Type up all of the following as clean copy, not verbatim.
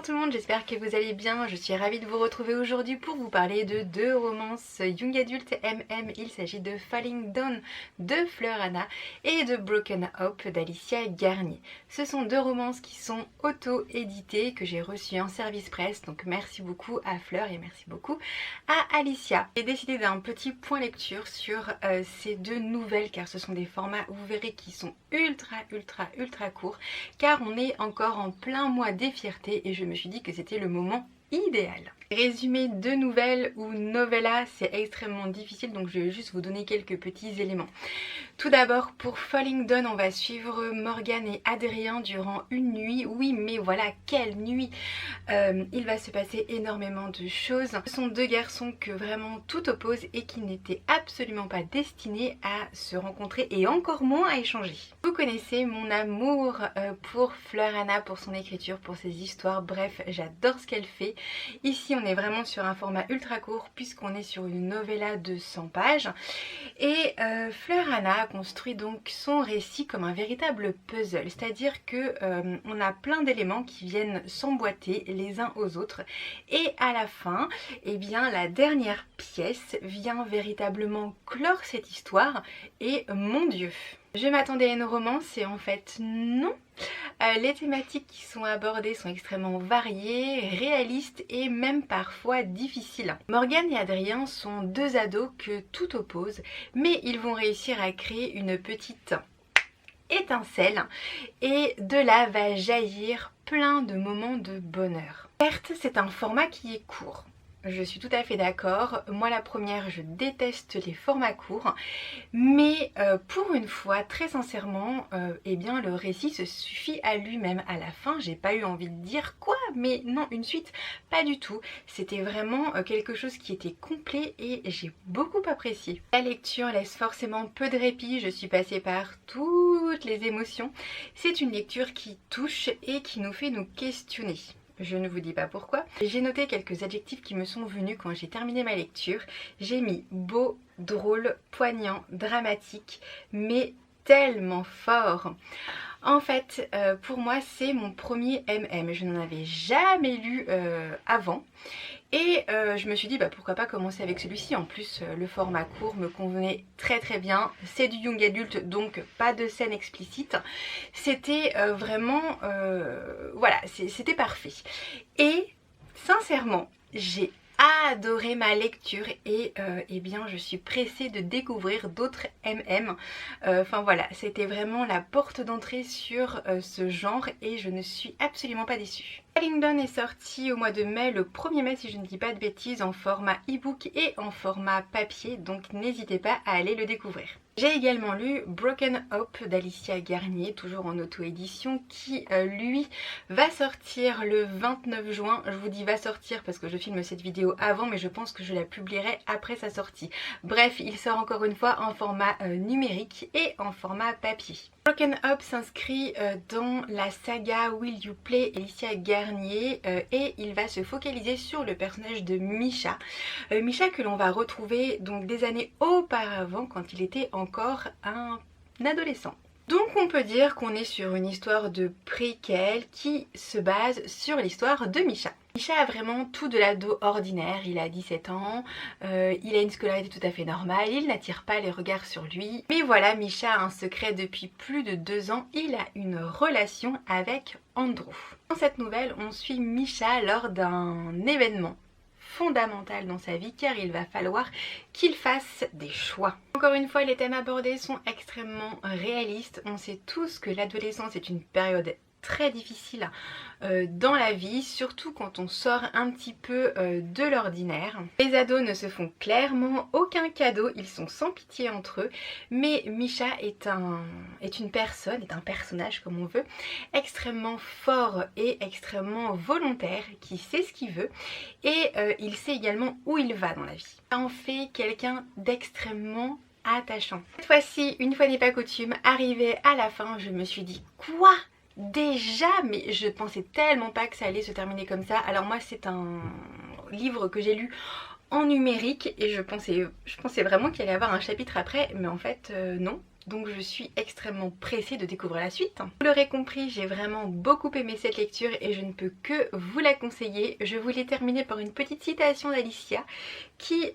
tout le monde, j'espère que vous allez bien. Je suis ravie de vous retrouver aujourd'hui pour vous parler de deux romances young adult MM. Il s'agit de Falling Down de Fleur Anna et de Broken Hope d'Alicia Garnier. Ce sont deux romances qui sont auto-éditées, que j'ai reçues en service presse, donc merci beaucoup à Fleur et merci beaucoup à Alicia. J'ai décidé d'un petit point lecture sur ces deux nouvelles, car ce sont des formats, vous verrez, qui sont ultra courts, car on est encore en plein mois des fiertés et je me suis dit que c'était le moment idéal. Résumer deux nouvelles ou novellas, c'est extrêmement difficile, donc je vais juste vous donner quelques petits éléments. Tout d'abord, pour Falling Down, on va suivre Morgane et Adrien durant une nuit. Oui, mais voilà, quelle nuit! Il va se passer énormément de choses. Ce sont deux garçons que vraiment tout oppose et qui n'étaient absolument pas destinés à se rencontrer et encore moins à échanger. Vous connaissez mon amour pour Fleur Anna, pour son écriture, pour ses histoires, bref, j'adore ce qu'elle fait. Ici, on est vraiment sur un format ultra court puisqu'on est sur une novella de 100 pages. Et Fleur Anna construit donc son récit comme un véritable puzzle, c'est-à-dire que on a plein d'éléments qui viennent s'emboîter les uns aux autres et à la fin, eh bien, la dernière pièce vient véritablement clore cette histoire et mon Dieu! Je m'attendais à une romance et en fait non. Les thématiques qui sont abordées sont extrêmement variées, réalistes et même parfois difficiles. Morgane et Adrien sont deux ados que tout oppose, mais ils vont réussir à créer une petite étincelle et de là va jaillir plein de moments de bonheur. Certes, c'est un format qui est court. Je suis tout à fait d'accord. Moi, la première, je déteste les formats courts. Mais pour une fois, très sincèrement, eh bien, le récit se suffit à lui-même. À la fin, j'ai pas eu envie de dire quoi, mais non, une suite, pas du tout. C'était vraiment quelque chose qui était complet et j'ai beaucoup apprécié. La lecture laisse forcément peu de répit. Je suis passée par toutes les émotions. C'est une lecture qui touche et qui nous fait nous questionner. Je ne vous dis pas pourquoi. J'ai noté quelques adjectifs qui me sont venus quand j'ai terminé ma lecture. J'ai mis beau, drôle, poignant, dramatique, mais tellement fort. En fait, pour moi, c'est mon premier MM. Je n'en avais jamais lu avant. Et je me suis dit pourquoi pas commencer avec celui-ci. En plus le format court me convenait très bien. C'est du young adulte, donc pas de scène explicite. C'était vraiment voilà, c'était parfait. Et sincèrement, j'ai adoré ma lecture et eh bien je suis pressée de découvrir d'autres MM. Enfin voilà, c'était vraiment la porte d'entrée sur ce genre et je ne suis absolument pas déçue. Falling Down est sorti au mois de mai, le 1er mai si je ne dis pas de bêtises, en format e-book et en format papier, donc n'hésitez pas à aller le découvrir. J'ai également lu Broken Hope d'Alicia Garnier, toujours en auto-édition, qui lui va sortir le 29 juin. Je vous dis va sortir parce que je filme cette vidéo avant, mais je pense que je la publierai après sa sortie. Bref, il sort encore une fois en format numérique et en format papier. Broken Hope s'inscrit dans la saga Will You Play Alicia Garnier et il va se focaliser sur le personnage de Misha. Misha que l'on va retrouver donc des années auparavant quand il était encore un adolescent. Donc on peut dire qu'on est sur une histoire de préquel qui se base sur l'histoire de Misha. Misha a vraiment tout de l'ado ordinaire, il a 17 ans, il a une scolarité tout à fait normale, il n'attire pas les regards sur lui. Mais voilà, Misha a un secret depuis plus de 2 ans, il a une relation avec Andrew. Dans cette nouvelle, on suit Misha lors d'un événement fondamental dans sa vie car il va falloir qu'il fasse des choix. Encore une fois, les thèmes abordés sont extrêmement réalistes. On sait tous que l'adolescence est une période très difficile dans la vie, surtout quand on sort un petit peu de l'ordinaire. Les ados ne se font clairement aucun cadeau, ils sont sans pitié entre eux, mais Misha est une personne, est un personnage comme on veut, extrêmement fort et extrêmement volontaire, qui sait ce qu'il veut et il sait également où il va dans la vie. Ça en fait quelqu'un d'extrêmement attachant. Cette fois-ci, une fois n'est pas coutume, arrivé à la fin, je me suis dit quoi ? Déjà, mais je pensais tellement pas que ça allait se terminer comme ça. Alors moi, c'est un livre que j'ai lu en numérique et je pensais vraiment qu'il allait y avoir un chapitre après, mais en fait non. donc je suis extrêmement pressée de découvrir la suite. Vous l'aurez compris, j'ai vraiment beaucoup aimé cette lecture et je ne peux que vous la conseiller. Je voulais terminer par une petite citation d'Alicia qui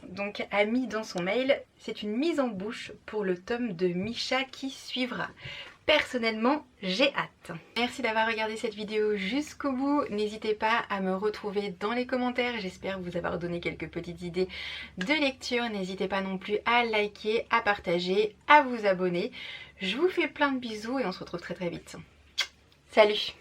donc a mis dans son mail: c'est une mise en bouche pour le tome de Misha qui suivra. Personnellement, j'ai hâte. Merci d'avoir regardé cette vidéo jusqu'au bout. N'hésitez pas à me retrouver dans les commentaires. J'espère vous avoir donné quelques petites idées de lecture. N'hésitez pas non plus à liker, à partager, à vous abonner. Je vous fais plein de bisous et on se retrouve très vite. Salut!